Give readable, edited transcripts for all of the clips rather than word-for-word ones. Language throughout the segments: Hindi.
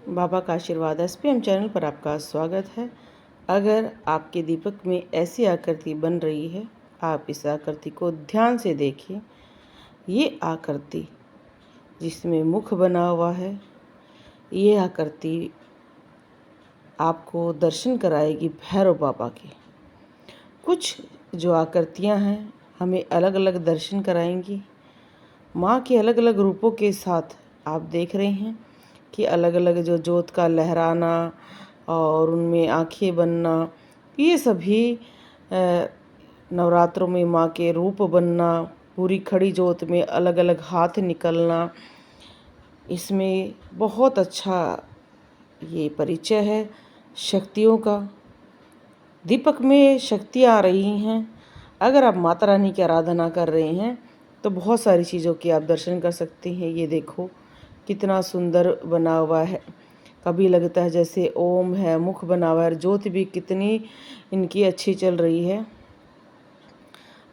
बाबा का आशीर्वाद एसपीएम चैनल पर आपका स्वागत है। अगर आपके दीपक में ऐसी आकृति बन रही है, आप इस आकृति को ध्यान से देखिए। ये आकृति जिसमें मुख बना हुआ है, ये आकृति आपको दर्शन कराएगी भैरव बाबा के। कुछ जो आकृतियां हैं हमें अलग अलग दर्शन कराएंगी। माँ के अलग अलग रूपों के साथ आप देख रहे हैं कि अलग अलग जो जोत का लहराना और उनमें आँखें बनना, ये सभी नवरात्रों में माँ के रूप बनना, पूरी खड़ी जोत में अलग अलग हाथ निकलना, इसमें बहुत अच्छा ये परिचय है शक्तियों का। दीपक में शक्तियाँ आ रही हैं। अगर आप माता रानी की आराधना कर रहे हैं तो बहुत सारी चीज़ों की आप दर्शन कर सकते हैं। ये देखो कितना सुंदर बना हुआ है। कभी लगता है जैसे ओम है, मुख बना हुआ है, ज्योत भी कितनी इनकी अच्छी चल रही है।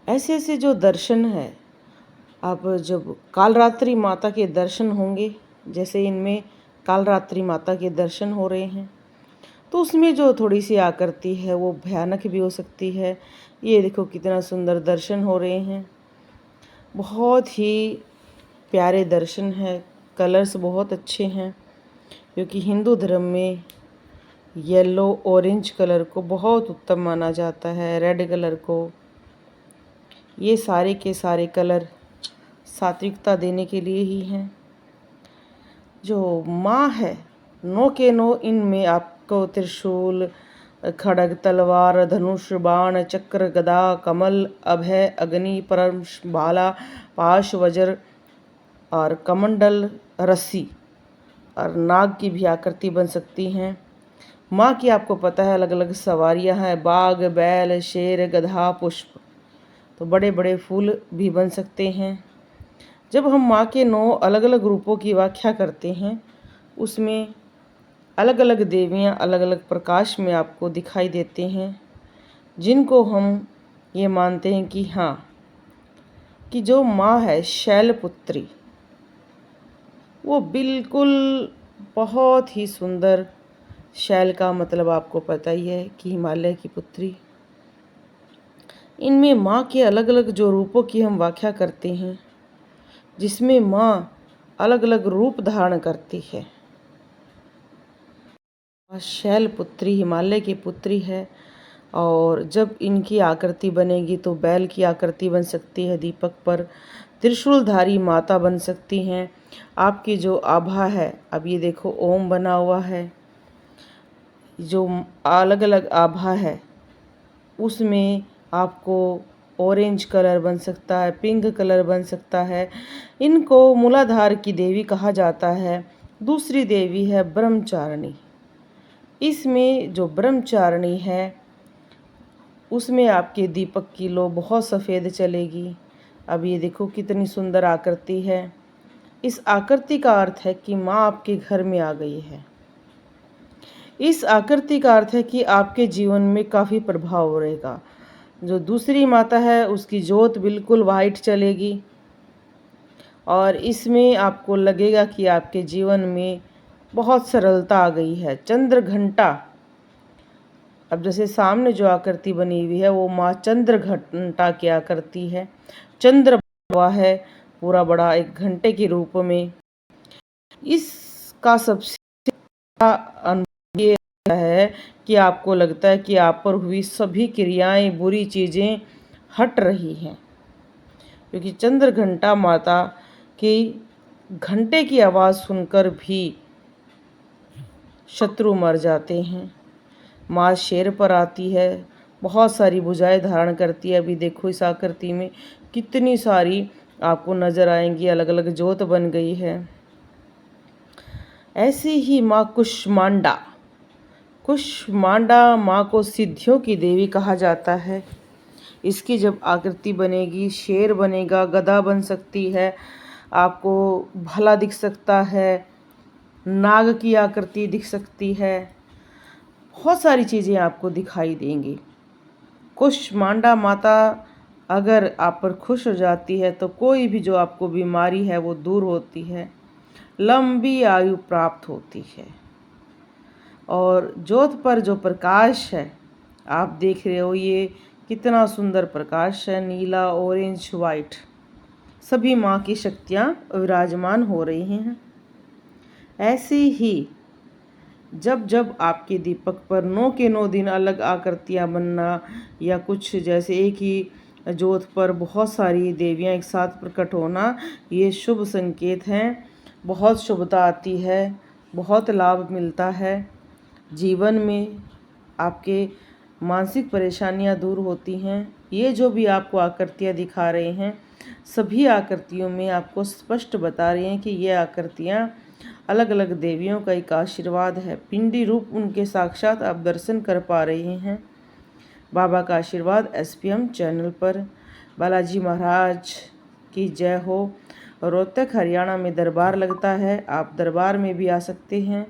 ऐसे ऐसे जो दर्शन है, आप जब कालरात्रि माता के दर्शन होंगे, जैसे इनमें कालरात्रि माता के दर्शन हो रहे हैं, तो उसमें जो थोड़ी सी आकृति है वो भयानक भी हो सकती है। ये देखो कितना सुंदर दर्शन हो रहे हैं, बहुत ही प्यारे दर्शन है। कलर्स बहुत अच्छे हैं, क्योंकि हिंदू धर्म में येलो ऑरेंज कलर को बहुत उत्तम माना जाता है, रेड कलर को। ये सारे के सारे कलर सात्विकता देने के लिए ही हैं। जो माँ है, 9 के 9 इनमें आपको त्रिशूल, खड्ग, तलवार, धनुष, बाण, चक्र, गदा, कमल, अभय, अग्नि, परश, भाला, पाश, वज्र और कमंडल, रस्सी और नाग की भी आकृति बन सकती हैं। माँ की आपको पता है अलग अलग सवारियाँ हैं, बाघ, बैल, शेर, गधा, पुष्प, तो बड़े बड़े फूल भी बन सकते हैं। जब हम माँ के 9 अलग अलग रूपों की व्याख्या करते हैं, उसमें अलग अलग देवियाँ अलग अलग प्रकाश में आपको दिखाई देते हैं, जिनको हम ये मानते हैं कि हाँ, कि जो माँ है शैलपुत्री, वो बिल्कुल बहुत ही सुंदर। शैल का मतलब आपको पता ही है कि हिमालय की पुत्री। इनमें माँ के अलग अलग जो रूपों की हम व्याख्या करते हैं, जिसमें माँ अलग अलग रूप धारण करती है। शैलपुत्री हिमालय की पुत्री है, और जब इनकी आकृति बनेगी तो बैल की आकृति बन सकती है, दीपक पर त्रिशूलधारी माता बन सकती हैं। आपकी जो आभा है, अब ये देखो ओम बना हुआ है, जो अलग अलग आभा है उसमें आपको ऑरेंज कलर बन सकता है, पिंक कलर बन सकता है। इनको मूलाधार की देवी कहा जाता है। दूसरी देवी है ब्रह्मचारिणी। इसमें जो ब्रह्मचारिणी है उसमें आपके दीपक की लो बहुत सफ़ेद चलेगी। अब ये देखो कितनी सुंदर आकृति है। इस आकृति का अर्थ है कि माँ आपके घर में आ गई है। इस आकृति का अर्थ है कि आपके जीवन में काफ़ी प्रभाव रहेगा। जो दूसरी माता है उसकी जोत बिल्कुल वाइट चलेगी, और इसमें आपको लगेगा कि आपके जीवन में बहुत सरलता आ गई है। चंद्र घंटा, अब जैसे सामने जो आकृति बनी हुई है वो माँ चंद्र घंटा की आकृति है। चंद्र हुआ है पूरा बड़ा एक घंटे के रूप में। इसका सबसे अनुभव ये है कि आपको लगता है कि आप पर हुई सभी क्रियाएं, बुरी चीज़ें हट रही हैं, क्योंकि चंद्र घंटा माता की घंटे की आवाज़ सुनकर भी शत्रु मर जाते हैं। माँ शेर पर आती है, बहुत सारी भुजाएं धारण करती है। अभी देखो इस आकृति में कितनी सारी आपको नजर आएंगी, अलग अलग जोत बन गई है। ऐसी ही माँ कुष्मांडा, कुष्मांडा माँ को सिद्धियों की देवी कहा जाता है। इसकी जब आकृति बनेगी, शेर बनेगा, गदा बन सकती है, आपको भला दिख सकता है, नाग की आकृति दिख सकती है, बहुत सारी चीज़ें आपको दिखाई देंगी। कुष्मांडा माता अगर आप पर खुश हो जाती है तो कोई भी जो आपको बीमारी है वो दूर होती है, लंबी आयु प्राप्त होती है। और जोत पर जो प्रकाश है आप देख रहे हो, ये कितना सुंदर प्रकाश है, नीला, ऑरेंज, वाइट, सभी माँ की शक्तियाँ विराजमान हो रही हैं। ऐसे ही जब जब आपके दीपक पर 9 के 9 दिन अलग आकृतियाँ बनना, या कुछ जैसे एक ही जोत पर बहुत सारी देवियाँ एक साथ प्रकट होना, ये शुभ संकेत हैं। बहुत शुभता आती है, बहुत लाभ मिलता है जीवन में, आपके मानसिक परेशानियां दूर होती हैं। ये जो भी आपको आकृतियां दिखा रहे हैं, सभी आकृतियों में आपको स्पष्ट बता रहे हैं कि ये आकृतियां अलग अलग देवियों का एक आशीर्वाद है। पिंडी रूप उनके साक्षात आप दर्शन कर पा रहे हैं। बाबा का आशीर्वाद SPM चैनल पर। बालाजी महाराज की जय हो। रोहतक हरियाणा में दरबार लगता है, आप दरबार में भी आ सकते हैं।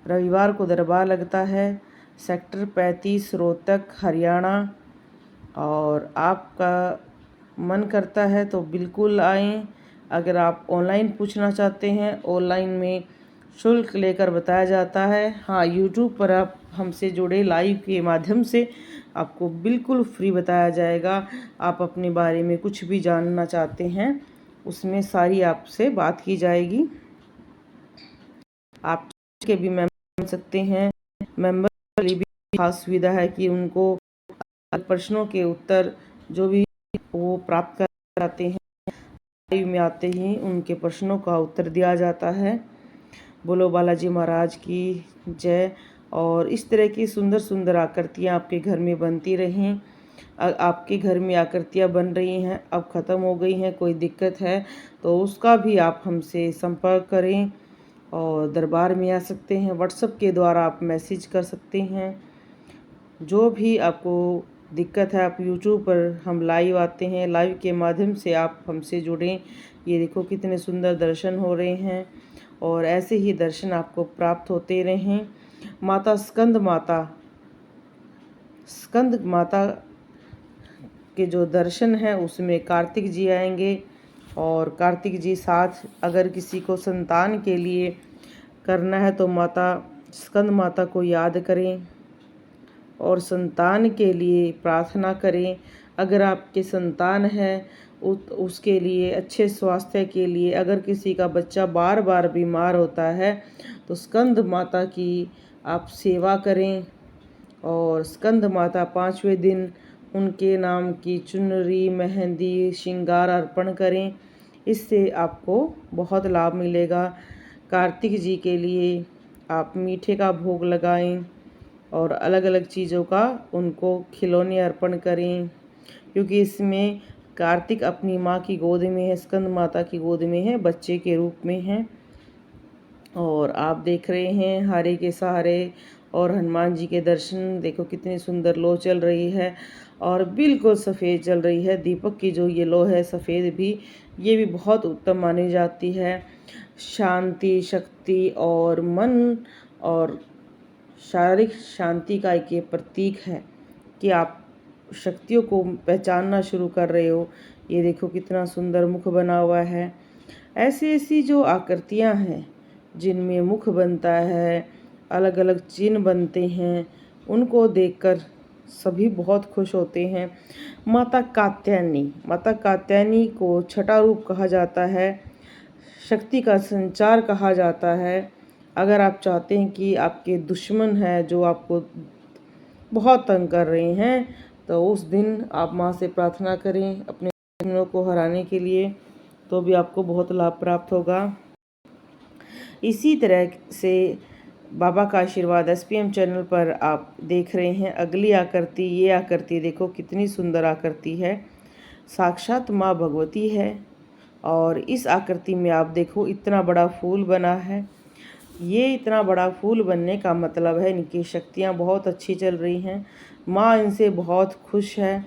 रविवार को दरबार लगता है, सेक्टर 35 रोहतक हरियाणा। और आपका मन करता है तो बिल्कुल आएँ। अगर आप ऑनलाइन पूछना चाहते हैं, ऑनलाइन में शुल्क लेकर बताया जाता है। हाँ, यूट्यूब पर आप हमसे जुड़े लाइव के माध्यम से आपको बिल्कुल फ्री बताया जाएगा। आप अपने बारे में कुछ भी जानना चाहते हैं, उसमें सारी आपसे बात की जाएगी। आप के भी मेंबर बन सकते हैं। मेंबर के लिए भी खास सुविधा है कि उनको प्रश्नों के उत्तर जो भी वो प्राप्त कर जाते हैं, लाइव में आते ही उनके प्रश्नों का उत्तर दिया जाता है। बोलो बालाजी महाराज की जय। और इस तरह की सुंदर सुंदर आकृतियाँ आपके घर में बनती रहें। आपके घर में आकृतियाँ बन रही हैं, अब ख़त्म हो गई हैं, कोई दिक्कत है तो उसका भी आप हमसे संपर्क करें और दरबार में आ सकते हैं। व्हाट्सएप के द्वारा आप मैसेज कर सकते हैं। जो भी आपको दिक्कत है, आप यूट्यूब पर हम लाइव आते हैं, लाइव के माध्यम से आप हमसे जुड़ें। ये देखो कितने सुंदर दर्शन हो रहे हैं और ऐसे ही दर्शन आपको प्राप्त होते रहें। माता स्कंद माता के जो दर्शन हैं उसमें कार्तिक जी आएंगे, और कार्तिक जी साथ अगर किसी को संतान के लिए करना है तो माता स्कंद माता को याद करें और संतान के लिए प्रार्थना करें। अगर आपके संतान है उसके लिए, अच्छे स्वास्थ्य के लिए, अगर किसी का बच्चा बार बार बीमार होता है तो स्कंद माता की आप सेवा करें। और स्कंद माता 5वें दिन उनके नाम की चुनरी, मेहंदी, श्रृंगार अर्पण करें। इससे आपको बहुत लाभ मिलेगा। कार्तिक जी के लिए आप मीठे का भोग लगाएं और अलग अलग चीज़ों का उनको खिलौने अर्पण करें, क्योंकि इसमें कार्तिक अपनी माँ की गोद में है, स्कंद माता की गोद में है, बच्चे के रूप में है। और आप देख रहे हैं हारे के सहारे और हनुमान जी के दर्शन, देखो कितनी सुंदर लो चल रही है और बिल्कुल सफ़ेद चल रही है। दीपक की जो ये लो है सफ़ेद भी, ये भी बहुत उत्तम मानी जाती है। शांति, शक्ति और मन और शारीरिक शांति का एक ये प्रतीक है कि आप शक्तियों को पहचानना शुरू कर रहे हो। ये देखो कितना सुंदर मुख बना हुआ है। ऐसी जो आकृतियाँ हैं जिनमें मुख बनता है, अलग अलग चिन्ह बनते हैं, उनको देखकर सभी बहुत खुश होते हैं। माता कात्यायनी को छठा रूप कहा जाता है, शक्ति का संचार कहा जाता है। अगर आप चाहते हैं कि आपके दुश्मन है जो आपको बहुत तंग कर रहे हैं, तो उस दिन आप माँ से प्रार्थना करें अपने दुश्मनों को हराने के लिए, तो भी आपको बहुत लाभ प्राप्त होगा। इसी तरह से बाबा का आशीर्वाद SPM चैनल पर आप देख रहे हैं। अगली आकृति, ये आकृति देखो कितनी सुंदर आकृति है, साक्षात माँ भगवती है। और इस आकृति में आप देखो इतना बड़ा फूल बना है। ये इतना बड़ा फूल बनने का मतलब है इनकी शक्तियाँ बहुत अच्छी चल रही हैं, माँ इनसे बहुत खुश है।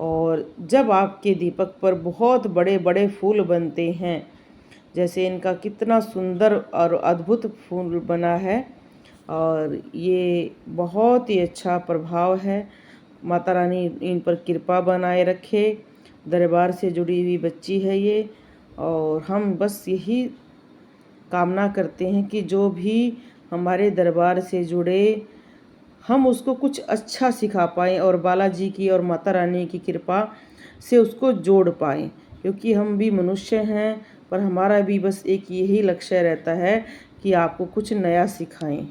और जब आपके दीपक पर बहुत बड़े बड़े फूल बनते हैं, जैसे इनका कितना सुंदर और अद्भुत फूल बना है, और ये बहुत ही अच्छा प्रभाव है। माता रानी इन पर कृपा बनाए रखे। दरबार से जुड़ी हुई बच्ची है ये, और हम बस यही कामना करते हैं कि जो भी हमारे दरबार से जुड़े, हम उसको कुछ अच्छा सिखा पाएँ और बालाजी की और माता रानी की कृपा से उसको जोड़ पाएँ, क्योंकि हम भी मनुष्य हैं, पर हमारा भी बस एक यही लक्ष्य रहता है कि आपको कुछ नया सिखाएँ।